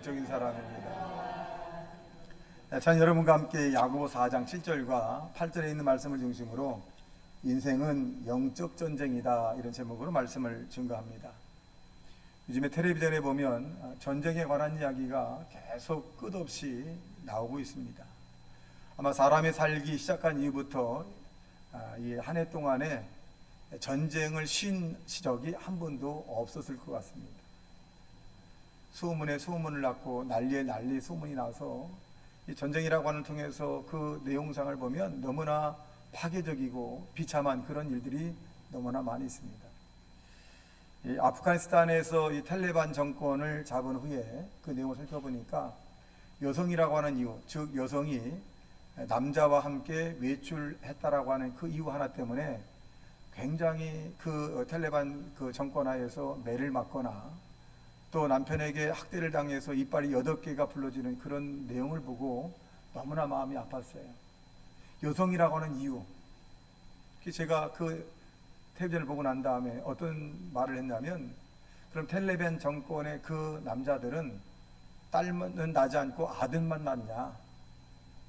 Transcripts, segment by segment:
영적인 사람입니다. 전 여러분과 함께 야고보 4장 7절과 8절에 있는 말씀을 중심으로 인생은 영적 전쟁이다, 이런 제목으로 말씀을 증거합니다. 요즘에 텔레비전에 보면 전쟁에 관한 이야기가 계속 끝없이 나오고 있습니다. 아마 사람이 살기 시작한 이후부터 이 한 해 동안에 전쟁을 쉰 시적이 한 번도 없었을 것 같습니다. 수문에 수문을 낳고 난리에 난리 소문이 나서 이 전쟁이라고 하는 통해서 그 내용상을 보면 너무나 파괴적이고 비참한 그런 일들이 너무나 많이 있습니다. 이 아프가니스탄에서 이 탈레반 정권을 잡은 후에 그 내용을 살펴보니까 여성이라고 하는 이유, 즉 여성이 남자와 함께 외출했다라고 하는 그 이유 하나 때문에 굉장히 그 탈레반 그 정권 하에서 매를 맞거나 또 남편에게 학대를 당해서 이빨이 8개가 불러지는 그런 내용을 보고 너무나 마음이 아팠어요. 여성이라고 하는 이유. 제가 그 텔레비전을 보고 난 다음에 어떤 말을 했냐면, 그럼 탈레반 정권의 그 남자들은 딸은 낳지 않고 아들만 낳냐,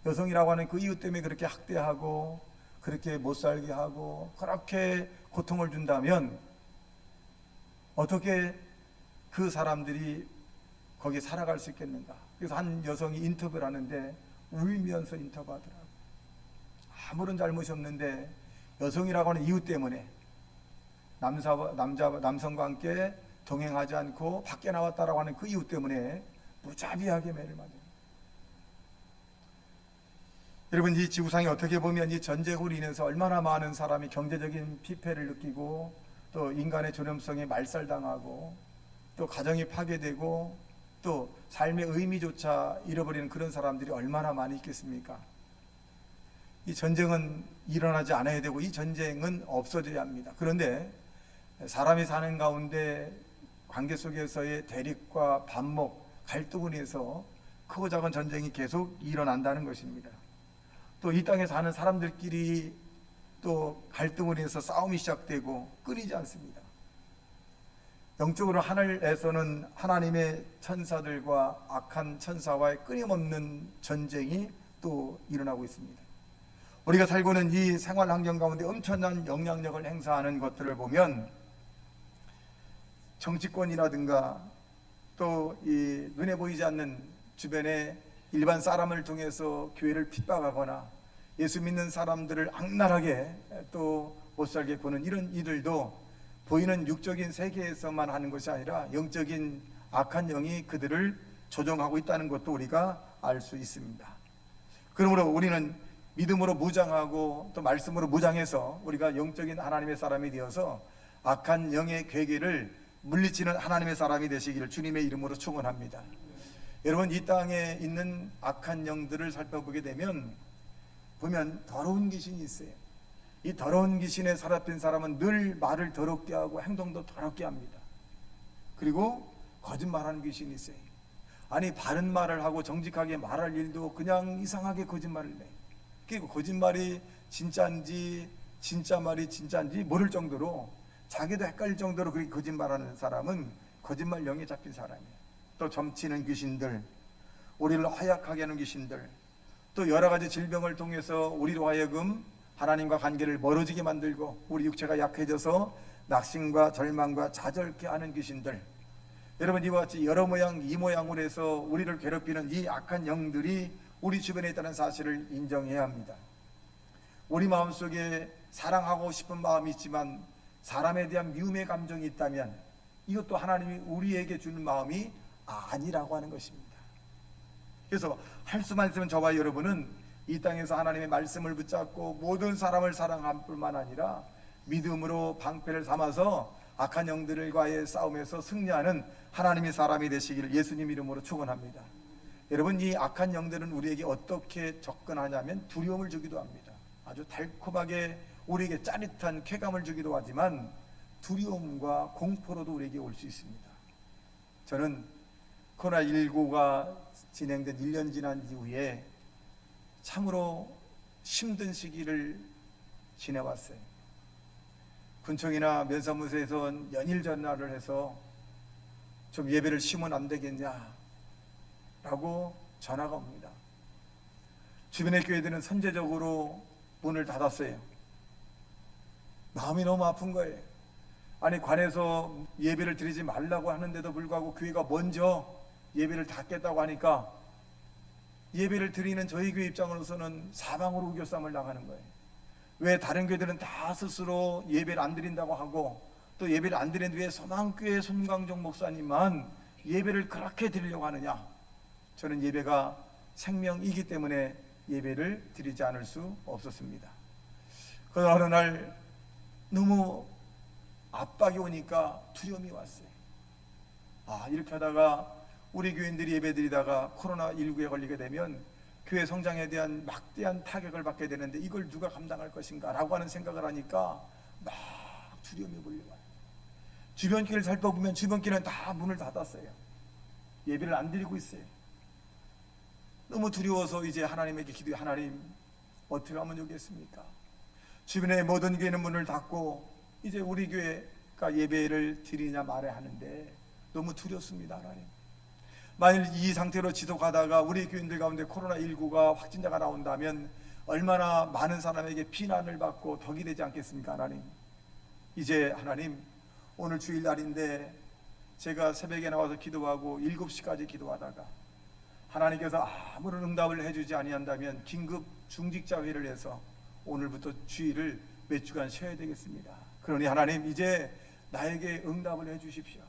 여성이라고 하는 그 이유 때문에 그렇게 학대하고 그렇게 못 살게 하고 그렇게 고통을 준다면 어떻게 그 사람들이 거기에 살아갈 수 있겠는가. 그래서 한 여성이 인터뷰를 하는데 울면서 인터뷰하더라고요. 아무런 잘못이 없는데 여성이라고 하는 이유 때문에 남성과 함께 동행하지 않고 밖에 나왔다라고 하는 그 이유 때문에 무자비하게 매를 맞아요. 여러분, 이 지구상에 어떻게 보면 이 전쟁으로 인해서 얼마나 많은 사람이 경제적인 피폐를 느끼고 또 인간의 존엄성에 말살당하고 또 가정이 파괴되고 또 삶의 의미조차 잃어버리는 그런 사람들이 얼마나 많이 있겠습니까? 이 전쟁은 일어나지 않아야 되고 이 전쟁은 없어져야 합니다. 그런데 사람이 사는 가운데 관계 속에서의 대립과 반목, 갈등으로 인해서 크고 작은 전쟁이 계속 일어난다는 것입니다. 또 이 땅에 사는 사람들끼리 또 갈등으로 인해서 싸움이 시작되고 끊이지 않습니다. 영적으로 하늘에서는 하나님의 천사들과 악한 천사와의 끊임없는 전쟁이 또 일어나고 있습니다. 우리가 살고 있는 이 생활 환경 가운데 엄청난 영향력을 행사하는 것들을 보면 정치권이라든가 또 이 눈에 보이지 않는 주변의 일반 사람을 통해서 교회를 핍박하거나 예수 믿는 사람들을 악랄하게 또 못 살게 보는 이런 일들도 보이는 육적인 세계에서만 하는 것이 아니라 영적인 악한 영이 그들을 조종하고 있다는 것도 우리가 알 수 있습니다. 그러므로 우리는 믿음으로 무장하고 또 말씀으로 무장해서 우리가 영적인 하나님의 사람이 되어서 악한 영의 괴계를 물리치는 하나님의 사람이 되시기를 주님의 이름으로 축원합니다. 여러분, 이 땅에 있는 악한 영들을 살펴보게 되면 보면 더러운 귀신이 있어요. 이 더러운 귀신에 사로잡힌 사람은 늘 말을 더럽게 하고 행동도 더럽게 합니다. 그리고 거짓말하는 귀신이 있어요. 아니, 바른 말을 하고 정직하게 말할 일도 그냥 이상하게 거짓말을 해. 그리고 거짓말이 진짜인지 진짜 말이 진짜인지 모를 정도로 자기도 헷갈릴 정도로 그렇게 거짓말하는 사람은 거짓말 영에 잡힌 사람이에요. 또 점치는 귀신들, 우리를 허약하게 하는 귀신들, 또 여러 가지 질병을 통해서 우리로 하여금 하나님과 관계를 멀어지게 만들고 우리 육체가 약해져서 낙심과 절망과 좌절케 하는 귀신들, 여러분, 이와 같이 여러 모양 이 모양으로 해서 우리를 괴롭히는 이 악한 영들이 우리 주변에 있다는 사실을 인정해야 합니다. 우리 마음속에 사랑하고 싶은 마음이 있지만 사람에 대한 미움의 감정이 있다면 이것도 하나님이 우리에게 주는 마음이 아니라고 하는 것입니다. 그래서 할 수만 있으면 저와 여러분은 이 땅에서 하나님의 말씀을 붙잡고 모든 사람을 사랑할 뿐만 아니라 믿음으로 방패를 삼아서 악한 영들과의 싸움에서 승리하는 하나님의 사람이 되시기를 예수님 이름으로 축원합니다. 여러분, 이 악한 영들은 우리에게 어떻게 접근하냐면 두려움을 주기도 합니다. 아주 달콤하게 우리에게 짜릿한 쾌감을 주기도 하지만 두려움과 공포로도 우리에게 올 수 있습니다. 저는 코로나19가 진행된 1년 지난 이후에 참으로 힘든 시기를 지내왔어요. 군청이나 면사무소에서 연일 전화를 해서 좀 예배를 쉬면 안 되겠냐, 라고 전화가 옵니다. 주변의 교회들은 선제적으로 문을 닫았어요. 마음이 너무 아픈 거예요. 아니, 관에서 예배를 드리지 말라고 하는데도 불구하고 교회가 먼저 예배를 닫겠다고 하니까 예배를 드리는 저희 교회 입장으로서는 사방으로 우겨쌈을 당하는 거예요. 왜 다른 교회들은 다 스스로 예배를 안 드린다고 하고 또 예배를 안 드린 뒤에 소망교회 손광종 목사님만 예배를 그렇게 드리려고 하느냐. 저는 예배가 생명이기 때문에 예배를 드리지 않을 수 없었습니다. 그러나 어느 날 너무 압박이 오니까 두려움이 왔어요. 이렇게 하다가 우리 교인들이 예배 드리다가 코로나19에 걸리게 되면 교회 성장에 대한 막대한 타격을 받게 되는데 이걸 누가 감당할 것인가 라고 하는 생각을 하니까 막 두려움이 몰려와요. 주변 교회를 살펴보면 주변 교회는 다 문을 닫았어요. 예배를 안 드리고 있어요. 너무 두려워서 이제 하나님에게 기도해. 하나님, 어떻게 하면 좋겠습니까? 주변의 모든 교회는 문을 닫고 이제 우리 교회가 예배를 드리냐 말아야 하는데 너무 두렵습니다. 하나님, 만일 이 상태로 지속하다가 우리 교인들 가운데 코로나19가 확진자가 나온다면 얼마나 많은 사람에게 비난을 받고 덕이 되지 않겠습니까? 하나님, 이제 하나님, 오늘 주일날인데 제가 새벽에 나와서 기도하고 7시까지 기도하다가 하나님께서 아무런 응답을 해주지 아니한다면 긴급 중직자 회의를 해서 오늘부터 주일을 몇 주간 쉬어야 되겠습니다. 그러니 하나님, 이제 나에게 응답을 해주십시오.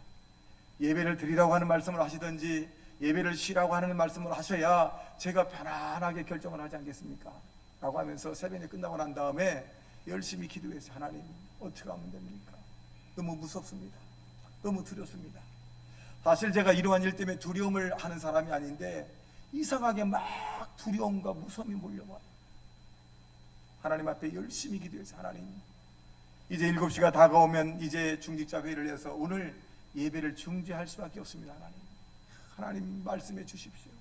예배를 드리라고 하는 말씀을 하시든지 예배를 쉬라고 하는 말씀을 하셔야 제가 편안하게 결정을 하지 않겠습니까? 라고 하면서 새벽에 끝나고 난 다음에 열심히 기도했어요. 하나님, 어떻게 하면 됩니까? 너무 무섭습니다. 너무 두렵습니다. 사실 제가 이러한 일 때문에 두려움을 하는 사람이 아닌데 이상하게 막 두려움과 무서움이 몰려와요. 하나님 앞에 열심히 기도해서 하나님, 이제 7시가 다가오면 이제 중직자 회의를 해서 오늘 예배를 중지할 수밖에 없습니다. 하나님 말씀해 주십시오.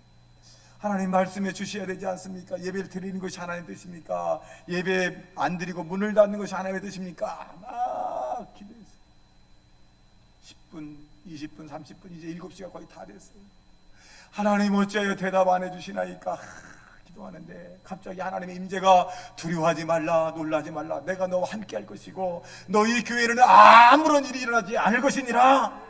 하나님 말씀해 주셔야 되지 않습니까? 예배를 드리는 것이 하나님의 뜻입니까? 예배 안 드리고 문을 닫는 것이 하나님의 뜻입니까? 막 기도했어요. 10분, 20분, 30분, 이제 7시가 거의 다 됐어요. 하나님 어찌하여 대답 안 해주시나이까 기도하는데 갑자기 하나님의 임재가, 두려워하지 말라, 놀라지 말라, 내가 너와 함께 할 것이고 너희 교회는 아무런 일이 일어나지 않을 것이니라.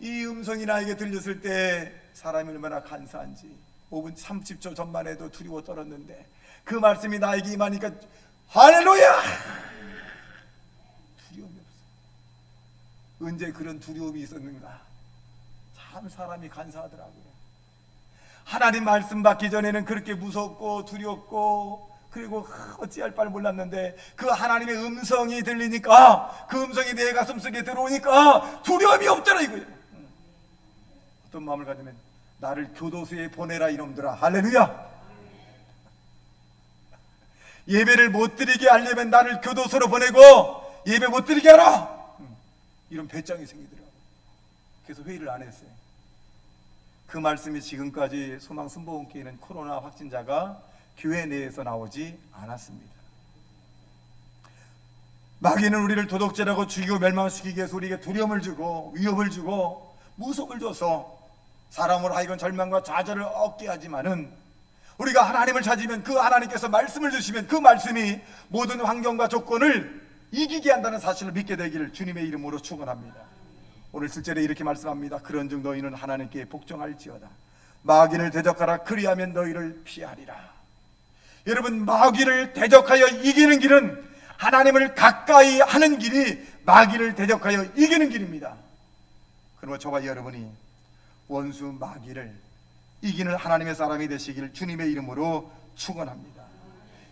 이 음성이 나에게 들렸을 때 사람이 얼마나 간사한지 5분 30초 전만 해도 두려워 떨었는데 그 말씀이 나에게 임하니까 할렐루야! 두려움이 없어. 언제 그런 두려움이 있었는가? 참 사람이 간사하더라고요. 하나님 말씀 받기 전에는 그렇게 무섭고 두렵고 그리고 어찌할 바를 몰랐는데 그 하나님의 음성이 들리니까, 그 음성이 내 가슴속에 들어오니까 두려움이 없더라 이거예요. 어떤 마음을 가지면 나를 교도소에 보내라 이놈들아. 할렐루야. 예배를 못 드리게 하려면 나를 교도소로 보내고 예배 못 드리게 하라, 이런 배짱이 생기더라고요. 그래서 회의를 안 했어요. 그 말씀이 지금까지 소망순복음교회는 코로나 확진자가 교회 내에서 나오지 않았습니다. 마귀는 우리를 도덕질하고 죽이고 멸망시키기 위해서 우리에게 두려움을 주고 위협을 주고 무속을 줘서 사람으로 하여금 절망과 좌절을 얻게 하지만은 우리가 하나님을 찾으면 그 하나님께서 말씀을 주시면 그 말씀이 모든 환경과 조건을 이기게 한다는 사실을 믿게 되기를 주님의 이름으로 축원합니다. 오늘 실제로 이렇게 말씀합니다. 그런즉 너희는 하나님께 복종할지어다. 마귀를 대적하라. 그리하면 너희를 피하리라. 여러분, 마귀를 대적하여 이기는 길은, 하나님을 가까이 하는 길이 마귀를 대적하여 이기는 길입니다. 그러므로 저와 여러분이 원수 마귀를 이기는 하나님의 사람이 되시기를 주님의 이름으로 축원합니다.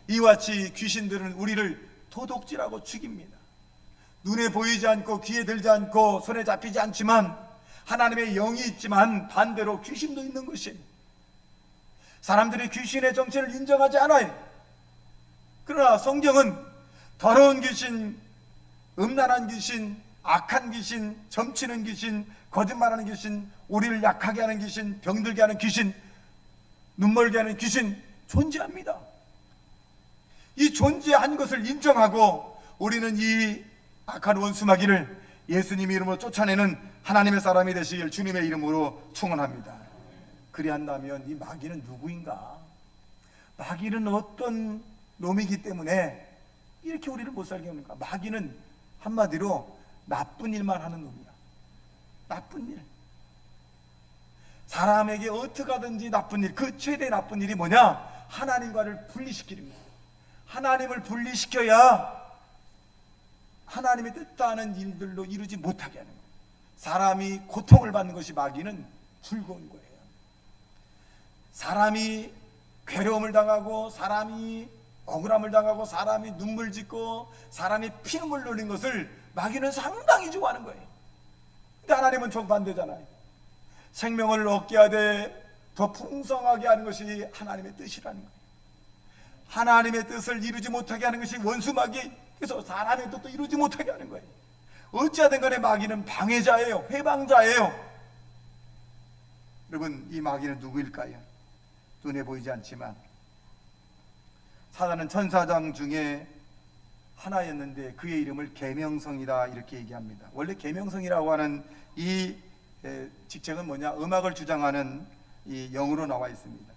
이와 같이 귀신들은 우리를 도둑질하고 죽입니다. 눈에 보이지 않고 귀에 들지 않고 손에 잡히지 않지만 하나님의 영이 있지만 반대로 귀신도 있는 것입니다. 사람들이 귀신의 정체를 인정하지 않아요. 그러나 성경은 더러운 귀신, 음란한 귀신, 악한 귀신, 점치는 귀신, 거짓말하는 귀신, 우리를 약하게 하는 귀신, 병들게 하는 귀신, 눈멀게 하는 귀신 존재합니다. 이 존재한 것을 인정하고 우리는 이 악한 원수 마귀를 예수님 이름으로 쫓아내는 하나님의 사람이 되시길 주님의 이름으로 축원합니다. 그리한다면 이 마귀는 누구인가? 마귀는 어떤 놈이기 때문에 이렇게 우리를 못 살게 합니까? 마귀는 한마디로 나쁜 일만 하는 놈이야. 나쁜 일. 사람에게 어떻게 하든지 나쁜 일, 그 최대 나쁜 일이 뭐냐? 하나님과를 분리시키는 거예요. 하나님을 분리시켜야 하나님의 뜻하는 일들로 이루지 못하게 하는 거예요. 사람이 고통을 받는 것이 마귀는 즐거운 거예요. 사람이 괴로움을 당하고, 사람이 억울함을 당하고, 사람이 눈물 짓고, 사람이 피눈물 흘린 것을 마귀는 상당히 좋아하는 거예요. 근데 하나님은 정반대잖아요. 생명을 얻게 하되 더 풍성하게 하는 것이 하나님의 뜻이라는 거예요. 하나님의 뜻을 이루지 못하게 하는 것이 원수 마귀, 그래서 사람의 뜻도 이루지 못하게 하는 거예요. 어찌하든 간에 마귀는 방해자예요. 회방자예요. 여러분, 이 마귀는 누구일까요? 눈에 보이지 않지만 사단은 천사장 중에 하나였는데 그의 이름을 계명성이다 이렇게 얘기합니다. 원래 계명성이라고 하는 이 직책은 뭐냐? 음악을 주장하는 이 영으로 나와 있습니다.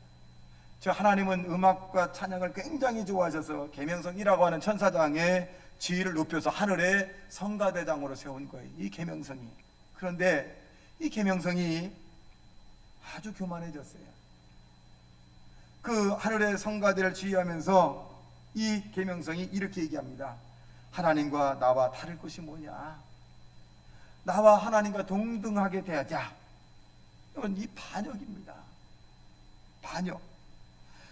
즉 하나님은 음악과 찬양을 굉장히 좋아하셔서 계명성이라고 하는 천사장의 지위를 높여서 하늘의 성가대장으로 세운 거예요. 이 계명성이. 그런데 이 계명성이 아주 교만해졌어요. 그 하늘의 성가대를 지휘하면서 이 계명성이 이렇게 얘기합니다. 하나님과 나와 다를 것이 뭐냐? 나와 하나님과 동등하게 대하자. 이건 이 반역입니다. 반역.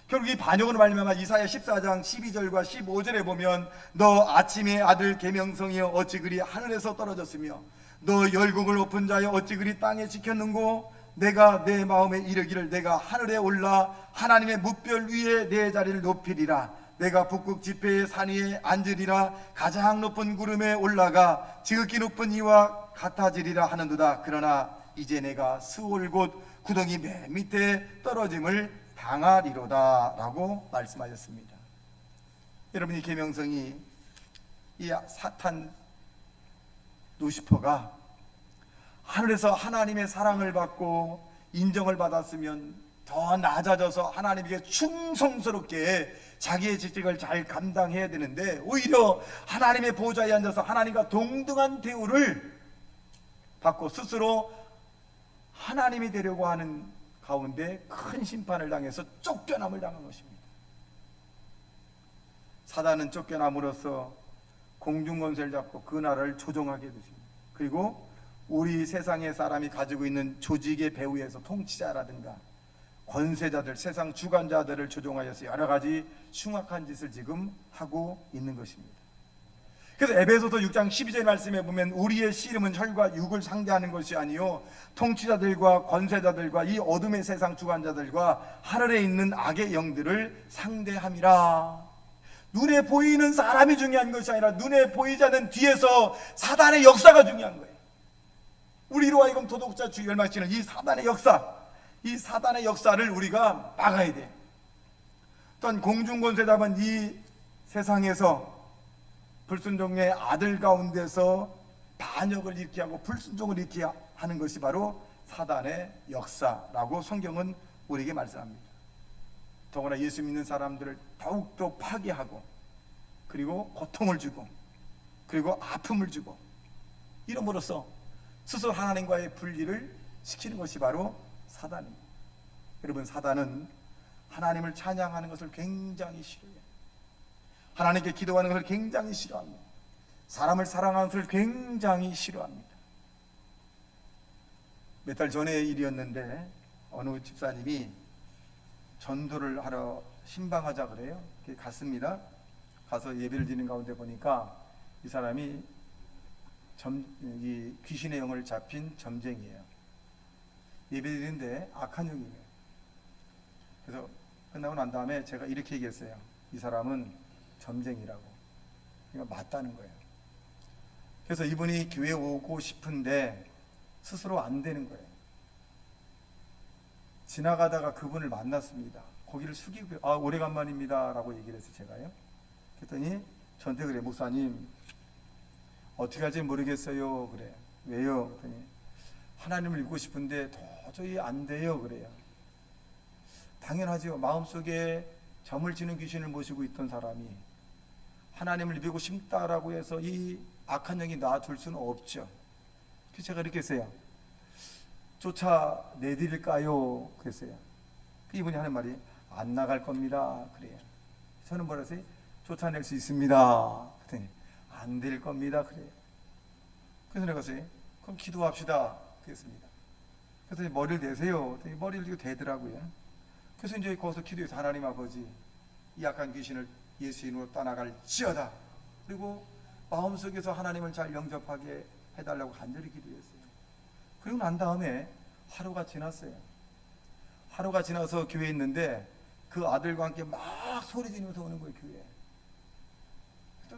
결국 이 반역으로 말미암아 이사야 14장 12절과 15절에 보면 너 아침의 아들 계명성이여 어찌 그리 하늘에서 떨어졌으며 너 열국을 엎은 자여 어찌 그리 땅에 지켰는고 내가 내 마음에 이르기를 내가 하늘에 올라 하나님의 뭇별 위에 내 자리를 높이리라. 내가 북극 지폐의 산 위에 앉으리라. 가장 높은 구름에 올라가 지극히 높은 이와 같아지리라 하는도다. 그러나 이제 내가 스올 곧 구덩이 맨 밑에 떨어짐을 당하리로다 라고 말씀하셨습니다. 여러분, 이 계명성이 이 사탄 루시퍼가 하늘에서 하나님의 사랑을 받고 인정을 받았으면 더 낮아져서 하나님께 충성스럽게 자기의 직책을 잘 감당해야 되는데 오히려 하나님의 보좌에 앉아서 하나님과 동등한 대우를 받고 스스로 하나님이 되려고 하는 가운데 큰 심판을 당해서 쫓겨남을 당한 것입니다. 사단은 쫓겨남으로써 공중권세를 잡고 그 나라를 조종하게 되십니다. 그리고 우리 세상의 사람이 가지고 있는 조직의 배후에서 통치자라든가 권세자들, 세상 주관자들을 조종하여서 여러 가지 흉악한 짓을 지금 하고 있는 것입니다. 그래서 에베소서 6장 12절 말씀에 보면 우리의 씨름은 혈과 육을 상대하는 것이 아니요 통치자들과 권세자들과 이 어둠의 세상 주관자들과 하늘에 있는 악의 영들을 상대함이라. 눈에 보이는 사람이 중요한 것이 아니라 눈에 보이지 않는 뒤에서 사단의 역사가 중요한 거예요. 우리로 하여금 도덕자 주 멸망시키는 이 사단의 역사, 이 사단의 역사를 우리가 막아야 돼. 또한 공중권세잡은 이 세상에서 불순종의 아들 가운데서 반역을 일으키게 하고 불순종을 일으키게 하는 것이 바로 사단의 역사라고 성경은 우리에게 말씀합니다. 더구나 예수 믿는 사람들을 더욱더 파괴하고 그리고 고통을 주고 그리고 아픔을 주고 이름으로써 스스로 하나님과의 분리를 시키는 것이 바로 사단입니다. 여러분, 사단은 하나님을 찬양하는 것을 굉장히 싫어해요. 하나님께 기도하는 것을 굉장히 싫어합니다. 사람을 사랑하는 것을 굉장히 싫어합니다. 몇 달 전의 일이었는데 어느 집사님이 전도를 하러 신방하자 그래요. 갔습니다. 가서 예배를 드리는 가운데 보니까 이 사람이 이 귀신의 영을 잡힌 점쟁이에요. 예배 드리는데 악한 영이에요. 그래서 끝나고 난 다음에 제가 이렇게 얘기했어요. 이 사람은 점쟁이라고. 이거 맞다는 거예요. 그래서 이분이 교회 오고 싶은데 스스로 안 되는 거예요. 지나가다가 그분을 만났습니다. 고개를 숙이고 오래간만입니다 라고 얘기를 했어요. 제가요. 그랬더니 저한테 그래, 목사님 어떻게 할지 모르겠어요. 그래. 왜요? 그랬더니 하나님을 믿고 싶은데 도저히 안 돼요. 그래요. 당연하죠. 마음속에 점을 치는 귀신을 모시고 있던 사람이 하나님을 믿고 싶다라고 해서 이 악한 영이 놔둘 수는 없죠. 그래서 제가 이렇게 했어요. 쫓아내드릴까요? 그랬어요. 이분이 하는 말이 안 나갈 겁니다. 그래요. 저는 뭐라 했어요? 쫓아낼 수 있습니다. 그랬더니 안 될 겁니다. 그래요. 그래서 내가 했어요. 그럼 기도합시다. 그랬습니다. 그래서 머리를 대세요. 머리를 이렇게 대더라고요. 그래서 이제 거기서 기도해서 하나님 아버지 이 약한 귀신을 예수 이름으로 떠나갈지어다. 그리고 마음속에서 하나님을 잘 영접하게 해달라고 간절히 기도했어요. 그리고 난 다음에 하루가 지났어요. 하루가 지나서 교회에 있는데 그 아들과 함께 막 소리 지르면서 오는 거예요. 교회에.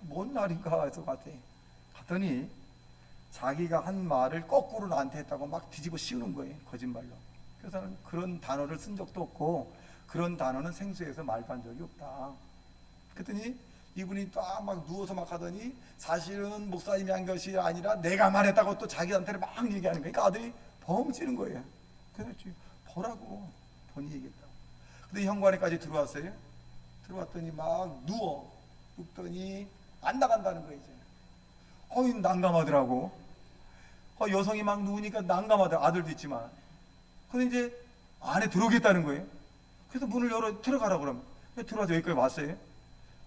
뭔 날인가 해서 갔더니 자기가 한 말을 거꾸로 나한테 했다고 막 뒤집어 씌우는 거예요. 거짓말로. 그래서 나는 그런 단어를 쓴 적도 없고 그런 단어는 생수에서 말도 한 적이 없다. 그랬더니 이분이 딱 막 누워서 막 하더니 사실은 목사님이 한 것이 아니라 내가 말했다고 또 자기한테 막 얘기하는 거예요. 그러니까 아들이 벙찌는 거예요. 그래서 보라고 본인이 얘기했다고. 근데 현관에까지 들어왔어요. 들어왔더니 막 눕더니 안 나간다는 거예요. 이제 난감하더라고. 여성이 막 누우니까 난감하더라. 아들도 있지만. 근데 이제 안에 들어오겠다는 거예요. 그래서 문을 열어 들어가라고 그러면 들어와서 여기까지 왔어요.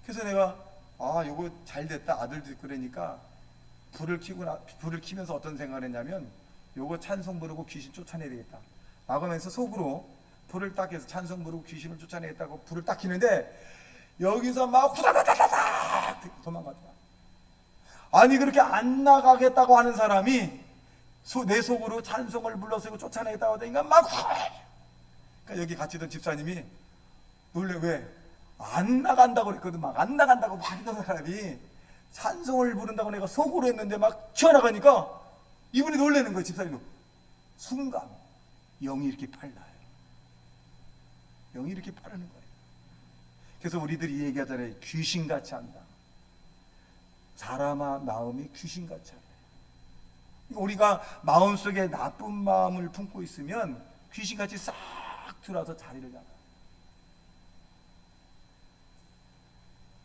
그래서 내가 요거 잘 됐다. 아들도 있고 그러니까 불을 켜면서 어떤 생각을 했냐면 요거 찬송 부르고 귀신 쫓아내야 되겠다 라고 하면서 속으로 불을 딱 해서 찬송 부르고 귀신을 쫓아내겠다고 불을 딱 켜는데 여기서 막 후다다다다다 도망가더라. 아니 그렇게 안 나가겠다고 하는 사람이 내 속으로 찬송을 불러서 이거 쫓아내겠다고 하니까 막 그러니까 여기 같이 있던 집사님이 놀래. 왜? 안 나간다고 그랬거든. 막 안 나간다고 막 했던 사람이 찬송을 부른다고 내가 속으로 했는데 막 튀어나가니까 이분이 놀라는 거예요. 집사님도. 순간 영이 이렇게 빨라요. 영이 이렇게 빠르는 거예요. 그래서 우리들이 얘기하잖아요. 귀신같이 한다. 사람아 마음이 귀신같이 한다. 우리가 마음속에 나쁜 마음을 품고 있으면 귀신같이 싹 들어와서 자리를 잡아요.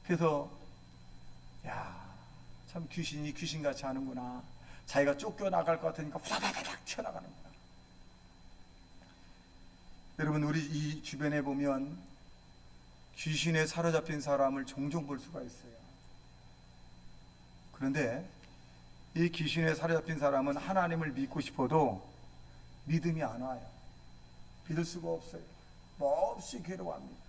그래서 참 귀신이 귀신같이 하는구나. 자기가 쫓겨나갈 것 같으니까 후다다닥 튀어나가는구나. 여러분 우리 이 주변에 보면 귀신에 사로잡힌 사람을 종종 볼 수가 있어요. 그런데 이 귀신에 사로잡힌 사람은 하나님을 믿고 싶어도 믿음이 안 와요. 믿을 수가 없어요. 몹시 괴로워합니다.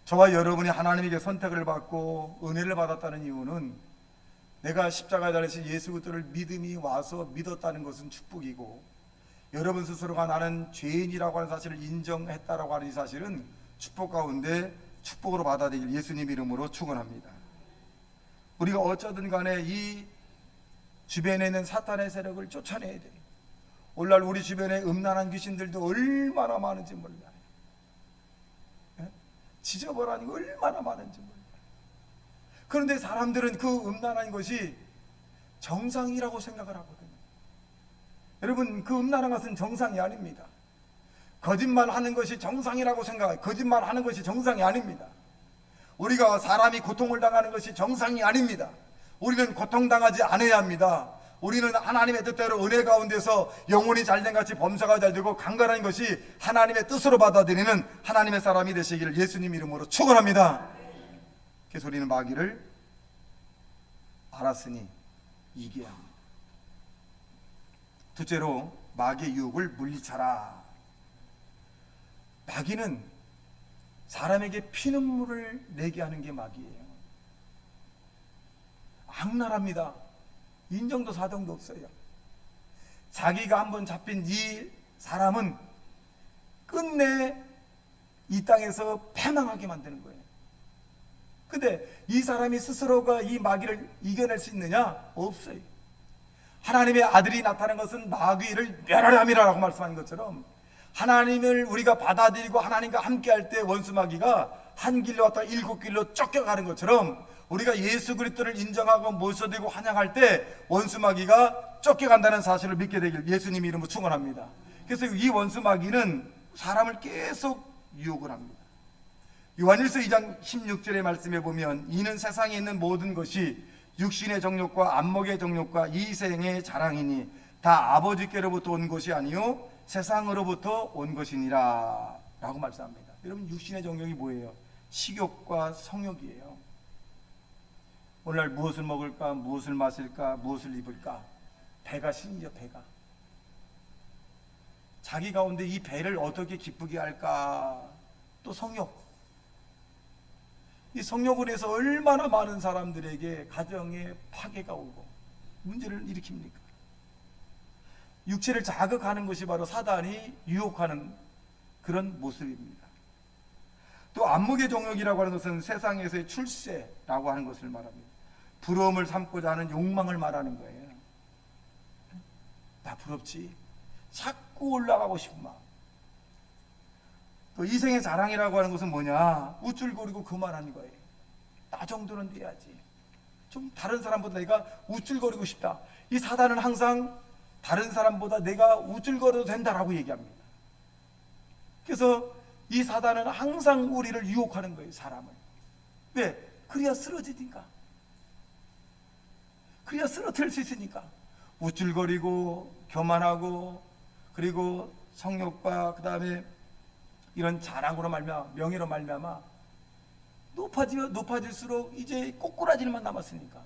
저와 여러분이 하나님에게 선택을 받고 은혜를 받았다는 이유는 내가 십자가에 달리신 예수 그리스도를 믿음이 와서 믿었다는 것은 축복이고 여러분 스스로가 나는 죄인이라고 하는 사실을 인정했다라고 하는 이 사실은 축복 가운데 축복으로 받아들일 예수님 이름으로 축원합니다. 우리가 어쩌든 간에 이 주변에 있는 사탄의 세력을 쫓아내야 돼요. 오늘날 우리 주변에 음란한 귀신들도 얼마나 많은지 몰라요. 지저분한 거 얼마나 많은지 몰라요. 그런데 사람들은 그 음란한 것이 정상이라고 생각을 하거든요. 여러분 그 음란한 것은 정상이 아닙니다. 거짓말하는 것이 정상이라고 생각해요. 거짓말하는 것이 정상이 아닙니다. 우리가 사람이 고통을 당하는 것이 정상이 아닙니다. 우리는 고통당하지 않아야 합니다. 우리는 하나님의 뜻대로 은혜 가운데서 영혼이 잘된 같이 범사가 잘되고 강건한 것이 하나님의 뜻으로 받아들이는 하나님의 사람이 되시기를 예수님 이름으로 축원합니다. 그래서 우리는 마귀를 알았으니 이겨야 합니다. 둘째로 마귀의 유혹을 물리쳐라. 마귀는 사람에게 피눈물을 내게 하는 게 마귀예요. 악랄합니다. 인정도 사정도 없어요. 자기가 한번 잡힌 이 사람은 끝내 이 땅에서 패망하게 만드는 거예요. 근데 이 사람이 스스로가 이 마귀를 이겨낼 수 있느냐? 없어요. 하나님의 아들이 나타난 것은 마귀를 멸하려 함이라고 말씀하는 것처럼 하나님을 우리가 받아들이고 하나님과 함께할 때 원수 마귀가 한 길로 왔다가 7길로 쫓겨가는 것처럼 우리가 예수 그리스도를 인정하고 모셔드리고 환영할 때 원수 마귀가 쫓겨간다는 사실을 믿게 되길 예수님 이름으로 축원합니다. 그래서 이 원수 마귀는 사람을 계속 유혹을 합니다. 요한일서 2장 16절의 말씀에 보면 이는 세상에 있는 모든 것이 육신의 정욕과 안목의 정욕과 이생의 자랑이니 다 아버지께로부터 온 것이 아니요 세상으로부터 온 것이니라 라고 말씀합니다. 여러분, 육신의 정욕이 뭐예요? 식욕과 성욕이에요. 오늘날 무엇을 먹을까, 무엇을 마실까, 무엇을 입을까, 배가 심지어 배가 자기 가운데 이 배를 어떻게 기쁘게 할까. 또 성욕, 이 성욕을 해서 얼마나 많은 사람들에게 가정에 파괴가 오고 문제를 일으킵니까? 육체를 자극하는 것이 바로 사단이 유혹하는 그런 모습입니다. 또 안목의 정욕이라고 하는 것은 세상에서의 출세라고 하는 것을 말합니다. 부러움을 삼고자 하는 욕망을 말하는 거예요. 나 부럽지? 자꾸 올라가고 싶은 마음. 또 이생의 자랑이라고 하는 것은 뭐냐? 우쭐거리고 그만하는 거예요. 나 정도는 돼야지. 좀 다른 사람보다 내가 우쭐거리고 싶다. 이 사단은 항상 다른 사람보다 내가 우쭐거려도 된다라고 얘기합니다. 그래서 이 사단은 항상 우리를 유혹하는 거예요, 사람을. 왜? 그래야 쓰러지니까. 그래야 쓰러뜨릴 수 있으니까. 우쭐거리고 교만하고 그리고 성욕과 그 다음에 이런 자랑으로 말미암아, 명예로 말미암아 높아질수록 이제 꼬꾸라지만 남았으니까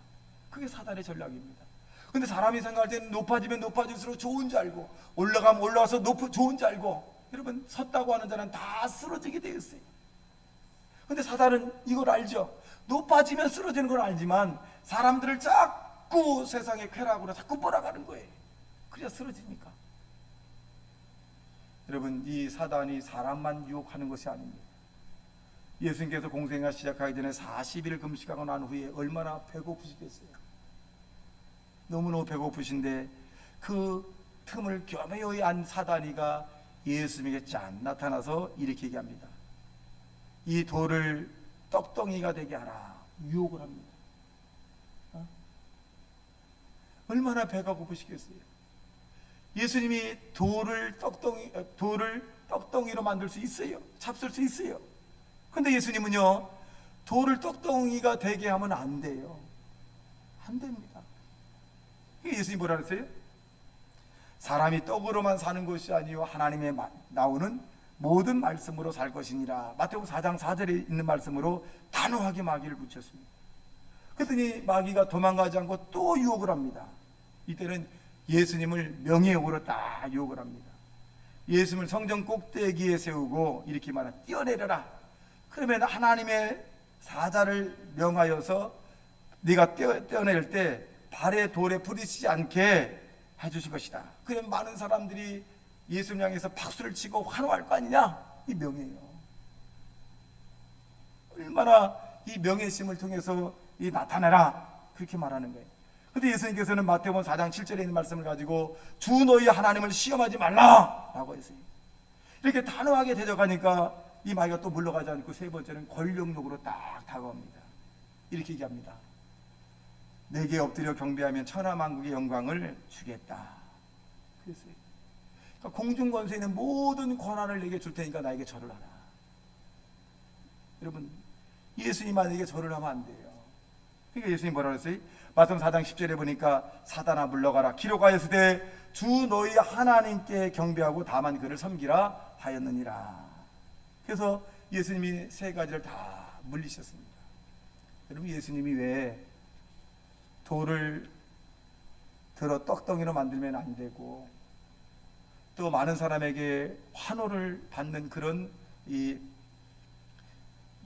그게 사단의 전략입니다. 근데 사람이 생각할 때는 높아지면 높아질수록 좋은 줄 알고 올라가면 올라가서 좋은 줄 알고 여러분 섰다고 하는 자는 다 쓰러지게 되어 있어요. 근데 사단은 이걸 알죠. 높아지면 쓰러지는 걸 알지만 사람들을 자꾸 세상의 쾌락으로 자꾸 몰아가는 거예요. 그래야 쓰러지니까. 여러분, 이 사단이 사람만 유혹하는 것이 아닙니다. 예수님께서 공생활 시작하기 전에 40일 금식하고 난 후에 얼마나 배고프시겠어요. 너무너무 배고프신데 그 틈을 교묘히 안 사단이가 예수님에게 짠 나타나서 이렇게 얘기합니다. 이 돌을 떡덩이가 되게 하라. 유혹을 합니다. 얼마나 배가 고프시겠어요. 예수님이 돌을 떡덩이로 만들 수 있어요. 잡술 수 있어요. 근데 예수님은요, 돌을 떡덩이가 되게 하면 안 돼요. 안 됩니다. 예수님이 뭐라 그랬어요? 사람이 떡으로만 사는 것이 아니요 하나님의 나오는 모든 말씀으로 살 것이니라. 마태복음 4장 4절에 있는 말씀으로 단호하게 마귀를 붙였습니다. 그랬더니 마귀가 도망가지 않고 또 유혹을 합니다. 이때는 예수님을 명예욕으로 딱 유혹을 합니다. 예수님을 성전 꼭대기에 세우고 이렇게 말하 뛰어내려라. 그러면 하나님의 사자를 명하여서 네가 뛰어내릴 때 발에 돌에 부딪히지 않게 해주실 것이다. 그러면 많은 사람들이 예수님 향해서 박수를 치고 환호할 거 아니냐? 이 명예예요. 얼마나 이 명예심을 통해서 이 나타내라 그렇게 말하는 거예요. 근데 예수님께서는 마태복음 4장 7절에 있는 말씀을 가지고 주 너희 하나님을 시험하지 말라 라고 했어요. 이렇게 단호하게 대적하니까 이 마귀가 또 물러가지 않고 세 번째는 권력욕으로 딱 다가옵니다. 이렇게 얘기합니다. 내게 엎드려 경배하면 천하만국의 영광을 주겠다. 그랬어요. 그러니까 공중권세에 있는 모든 권한을 내게 줄 테니까 나에게 절을 하라. 여러분, 예수님만에게 절을 하면 안 돼요. 그러니까 예수님 뭐라 그랬어요? 마태복음 4장 10절에 보니까 사단아 물러가라. 기록하였으되 주 너희 하나님께 경배하고 다만 그를 섬기라 하였느니라. 그래서 예수님이 세 가지를 다 물리셨습니다. 여러분, 예수님이 왜 돌을 들어 떡덩이로 만들면 안 되고 또 많은 사람에게 환호를 받는 그런 이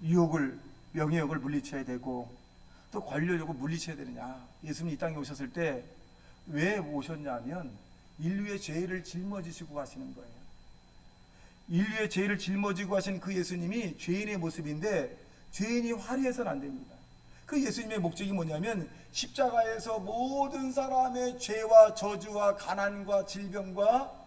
유혹을, 명예욕을 물리쳐야 되고 또 권력욕을 물리쳐야 되느냐? 예수님이 이 땅에 오셨을 때 왜 오셨냐면 인류의 죄를 짊어지시고 가시는 거예요. 인류의 죄를 짊어지고 가신 그 예수님이 죄인의 모습인데 죄인이 화려해서는 안 됩니다. 그 예수님의 목적이 뭐냐면 십자가에서 모든 사람의 죄와 저주와 가난과 질병과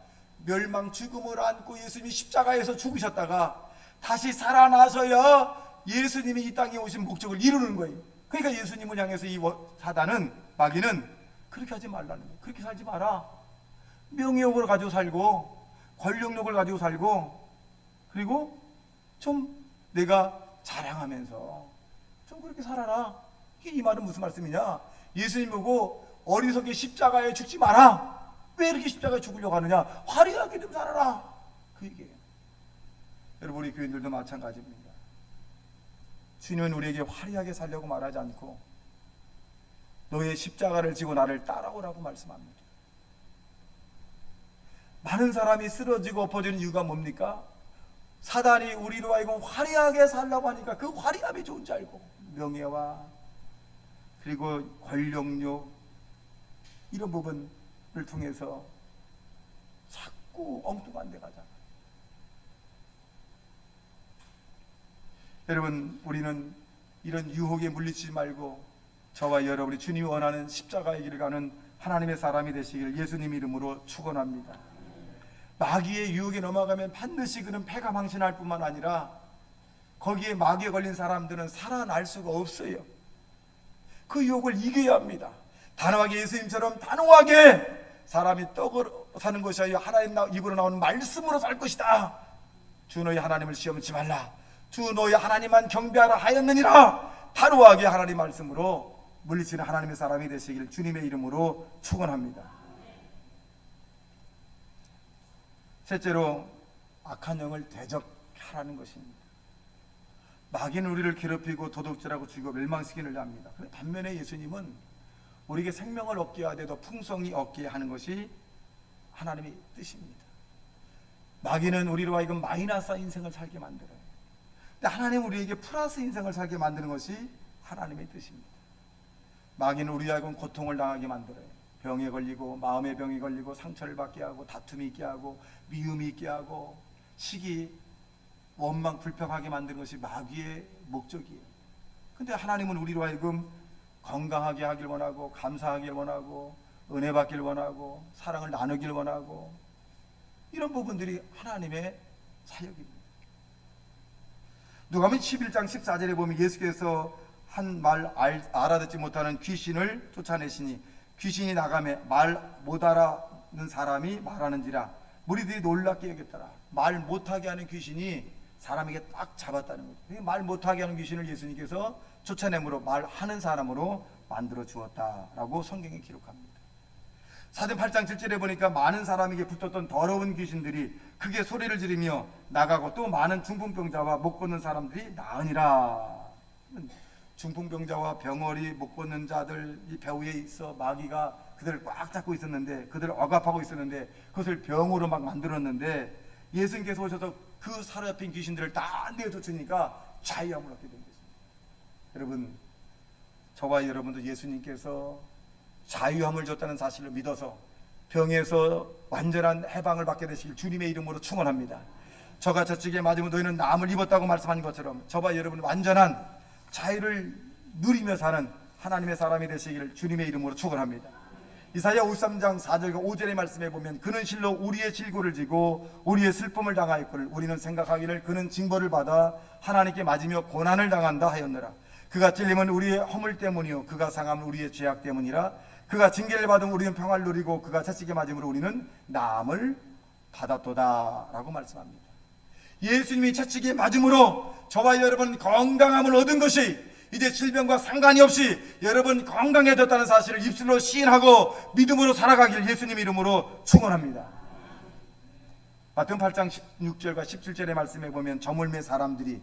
멸망, 죽음을 안고 예수님이 십자가에서 죽으셨다가 다시 살아나서야 예수님이 이 땅에 오신 목적을 이루는 거예요. 그러니까 예수님을 향해서 이 사단은, 마귀는 그렇게 하지 말라는 거예요. 그렇게 살지 마라. 명예욕을 가지고 살고 권력욕을 가지고 살고 그리고 좀 내가 자랑하면서 좀 그렇게 살아라. 이 말은 무슨 말씀이냐? 예수님 보고 어리석게 십자가에 죽지 마라. 왜 이렇게 십자가에 죽으려고 하느냐? 화려하게 좀 살아라. 그 얘기예요. 여러분, 우리 교인들도 마찬가지입니다. 주님은 우리에게 화려하게 살려고 말하지 않고 너의 십자가를 지고 나를 따라오라고 말씀합니다. 많은 사람이 쓰러지고 엎어지는 이유가 뭡니까? 사단이 우리로 하여금 화려하게 살라고 하니까 그 화려함이 좋은 줄 알고 명예와 그리고 권력욕 이런 부분을 통해서 자꾸 엉뚱한 데 가잖아요. 여러분, 우리는 이런 유혹에 물리치지 말고 저와 여러분이 주님이 원하는 십자가의 길을 가는 하나님의 사람이 되시기를 예수님 이름으로 축원합니다. 마귀의 유혹에 넘어가면 반드시 그는 패가 망신할 뿐만 아니라 거기에 마귀에 걸린 사람들은 살아날 수가 없어요. 그 유혹을 이겨야 합니다. 단호하게 예수님처럼 단호하게 사람이 떡으로 사는 것이 아니라 하나님 입으로 나오는 말씀으로 살 것이다. 주 너희 하나님을 시험치 말라. 주 너희 하나님만 경배하라 하였느니라. 단호하게 하나님 말씀으로 물리치는 하나님의 사람이 되시길 주님의 이름으로 축원합니다. 셋째로 악한 영을 대적하라는 것입니다. 마귀는 우리를 괴롭히고 도둑질하고 죽이고 멸망시키려 합니다. 그런데 반면에 예수님은 우리에게 생명을 얻게 하되 더 풍성히 얻게 하는 것이 하나님의 뜻입니다. 마귀는 우리로 하여금 마이너스 인생을 살게 만들어요. 근데 하나님은 우리에게 플러스 인생을 살게 만드는 것이 하나님의 뜻입니다. 마귀는 우리로 하여금 고통을 당하게 만들어요. 병에 걸리고 마음의 병이 걸리고 상처를 받게 하고 다툼이 있게 하고 미움이 있게 하고 시기 원망 불평하게 만드는 것이 마귀의 목적이에요. 근데 하나님은 우리로 하여금 건강하게 하길 원하고 감사하길 원하고 은혜 받길 원하고 사랑을 나누길 원하고 이런 부분들이 하나님의 사역입니다. 누가복음 11장 14절에 보면 예수께서 한 말 알아듣지 못하는 귀신을 쫓아내시니 귀신이 나가매 말 못 알아듣는 사람이 말하는지라 무리들이 놀랍게 여겼더라. 말 못하게 하는 귀신이 사람에게 딱 잡았다는 거죠. 말 못하게 하는 귀신을 예수님께서 쫓아내므로 말하는 사람으로 만들어 주었다라고 성경에 기록합니다. 사도행 8장 7절에 보니까 많은 사람에게 붙었던 더러운 귀신들이 크게 소리를 지르며 나가고 또 많은 중풍병자와 못 걷는 사람들이 나으니라. 중풍병자와 병어리 못 걷는 자들 이 배후에 있어 마귀가 그들을 꽉 잡고 있었는데 그들을 억압하고 있었는데 그것을 병으로 막 만들었는데 예수님께서 오셔서 그 사로잡힌 귀신들을 다 내쫓으니까 자유함을 얻게 된 것입니다. 여러분, 저와 여러분도 예수님께서 자유함을 줬다는 사실을 믿어서 병에서 완전한 해방을 받게 되시길 주님의 이름으로 축원합니다. 저가 저쪽에 맞으면 너희는 남을 입었다고 말씀한 것처럼 저와 여러분 완전한 자유를 누리며 사는 하나님의 사람이 되시기를 주님의 이름으로 축원합니다. 이사야 53장 4절과 5절의 말씀에 보면 그는 실로 우리의 질고를 지고 우리의 슬픔을 당하였거늘 우리는 생각하기를 그는 징벌을 받아 하나님께 맞으며 고난을 당한다 하였느라. 그가 찔림은 우리의 허물 때문이요 그가 상함은 우리의 죄악 때문이라. 그가 징계를 받으면 우리는 평화를 누리고 그가 채찍에 맞음으로 우리는 나음을 받았도다 라고 말씀합니다. 예수님이 채찍에 맞음으로 저와 여러분 건강함을 얻은 것이 이제 질병과 상관이 없이 여러분 건강해졌다는 사실을 입술로 시인하고 믿음으로 살아가길 예수님 이름으로 축원합니다. 마태복음 8장 16절과 17절의 말씀에 보면 저물매 사람들이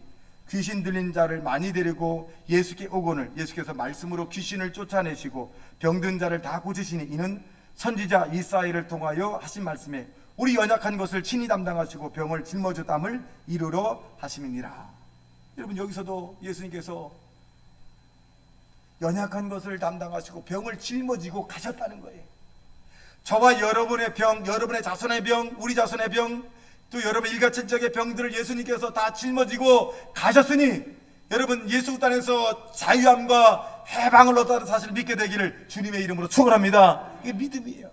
귀신 들린 자를 많이 데리고 예수께 오거늘 예수께서 말씀으로 귀신을 쫓아내시고 병든 자를 다 고치시니 이는 선지자 이사야를 통하여 하신 말씀에 우리 연약한 것을 친히 담당하시고 병을 짊어졌담을 이루러 하심이니라. 여러분, 여기서도 예수님께서 연약한 것을 담당하시고 병을 짊어지고 가셨다는 거예요. 저와 여러분의 병, 여러분의 자손의 병, 우리 자손의 병, 또 여러분 일가천적의 병들을 예수님께서 다 짊어지고 가셨으니 여러분 예수 땅에서 자유함과 해방을 얻었다는 사실을 믿게 되기를 주님의 이름으로 축원합니다. 이게 믿음이에요.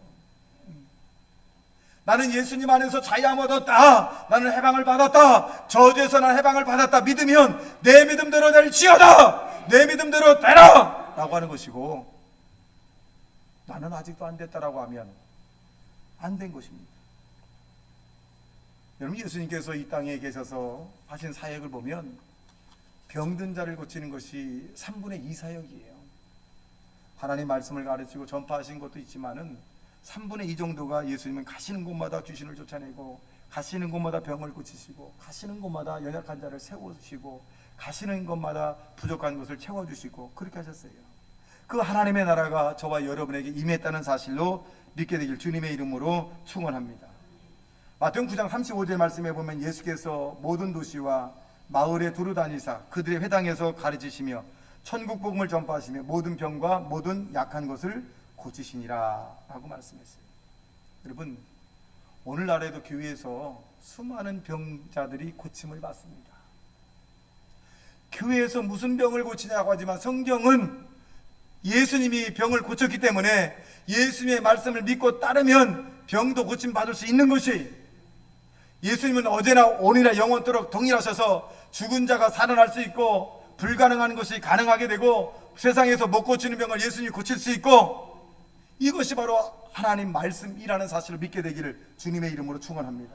나는 예수님 안에서 자유함을 얻었다. 나는 해방을 받았다. 저주에서 나는 해방을 받았다. 믿으면 내 믿음대로 될지어다. 내 믿음대로 되라 라고 하는 것이고, 나는 아직도 안 됐다라고 하면 안 된 것입니다. 여러분, 예수님께서 이 땅에 계셔서 하신 사역을 보면 병든 자를 고치는 것이 3분의 2 사역이에요. 하나님 말씀을 가르치고 전파하신 것도 있지만은 3분의 2 정도가 예수님은 가시는 곳마다 귀신을 쫓아내고, 가시는 곳마다 병을 고치시고, 가시는 곳마다 연약한 자를 세우시고, 가시는 곳마다 부족한 것을 채워주시고, 그렇게 하셨어요. 그 하나님의 나라가 저와 여러분에게 임했다는 사실로 믿게 되길 주님의 이름으로 축원합니다. 마태복음 9장 35절 말씀에 보면 예수께서 모든 도시와 마을에 두루 다니사 그들의 회당에서 가르치시며 천국 복음을 전파하시며 모든 병과 모든 약한 것을 고치시니라 라고 말씀했어요. 여러분, 오늘날에도 교회에서 수많은 병자들이 고침을 받습니다. 교회에서 무슨 병을 고치냐고 하지만 성경은 예수님이 병을 고쳤기 때문에 예수님의 말씀을 믿고 따르면 병도 고침 받을 수 있는 것이, 예수님은 어제나 오늘이나 영원토록 동일하셔서 죽은 자가 살아날 수 있고, 불가능한 것이 가능하게 되고, 세상에서 못 고치는 병을 예수님이 고칠 수 있고, 이것이 바로 하나님 말씀이라는 사실을 믿게 되기를 주님의 이름으로 축원합니다.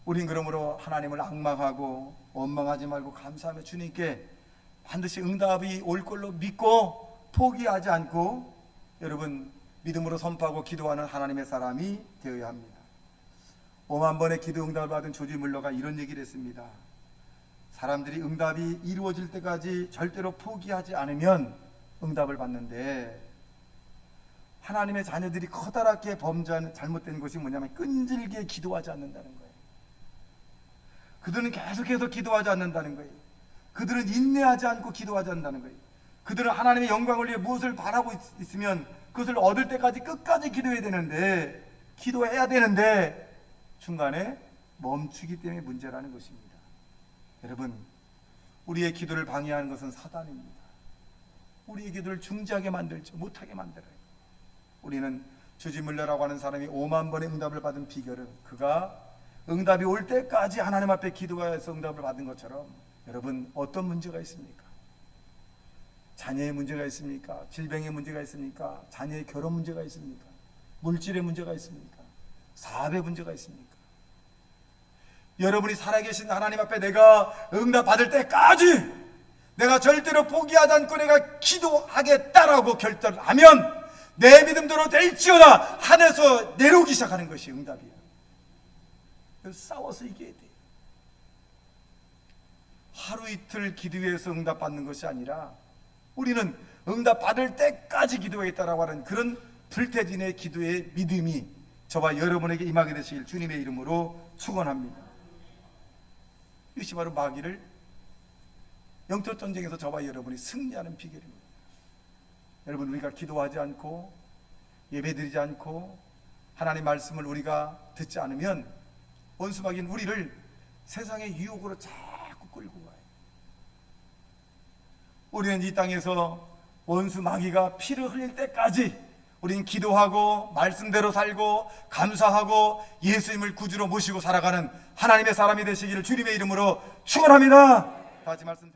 우린 그러므로 하나님을 앙망하고 원망하지 말고 감사하며 주님께 반드시 응답이 올 걸로 믿고 포기하지 않고, 여러분, 믿음으로 선포하고 기도하는 하나님의 사람이 되어야 합니다. 5만 번의 기도 응답을 받은 조지 물러가 이런 얘기를 했습니다. 사람들이 응답이 이루어질 때까지 절대로 포기하지 않으면 응답을 받는데, 하나님의 자녀들이 커다랗게 범죄한 잘못된 것이 뭐냐면 끈질기게 기도하지 않는다는 거예요. 그들은 계속해서 기도하지 않는다는 거예요. 그들은 인내하지 않고 기도하지 않는다는 거예요. 그들은 하나님의 영광을 위해 무엇을 바라고 있으면 그것을 얻을 때까지 끝까지 기도해야 되는데, 기도해야 되는데 중간에 멈추기 때문에 문제라는 것입니다. 여러분, 우리의 기도를 방해하는 것은 사단입니다. 우리의 기도를 중지하게 만들지 못하게 만들어요. 우리는 조지 물러라고 하는 사람이 5만 번의 응답을 받은 비결은 그가 응답이 올 때까지 하나님 앞에 기도해서 응답을 받은 것처럼, 여러분, 어떤 문제가 있습니까? 자녀의 문제가 있습니까? 질병의 문제가 있습니까? 자녀의 결혼 문제가 있습니까? 물질의 문제가 있습니까? 사업의 문제가 있습니까? 여러분이 살아계신 하나님 앞에 내가 응답 받을 때까지 내가 절대로 포기하지 않고 내가 기도하겠다라고 결단을 하면 내 믿음대로 될지어다 하늘에서 내려오기 시작하는 것이 응답이에요. 그래서 싸워서 이겨야 돼요. 하루 이틀 기도해서 응답 받는 것이 아니라 우리는 응답 받을 때까지 기도하겠다라고 하는 그런 불태진의 기도의 믿음이 저와 여러분에게 임하게 되시길 주님의 이름으로 축원합니다. 이것이 바로 마귀를 영적 전쟁에서 저와 여러분이 승리하는 비결입니다. 여러분, 우리가 기도하지 않고 예배드리지 않고 하나님의 말씀을 우리가 듣지 않으면 원수 마귀는 우리를 세상의 유혹으로 자꾸 끌고 가요. 우리는 이 땅에서 원수 마귀가 피를 흘릴 때까지 우리는 기도하고 말씀대로 살고 감사하고 예수님을 구주로 모시고 살아가는 하나님의 사람이 되시기를 주님의 이름으로 축원합니다. 다 같이 말씀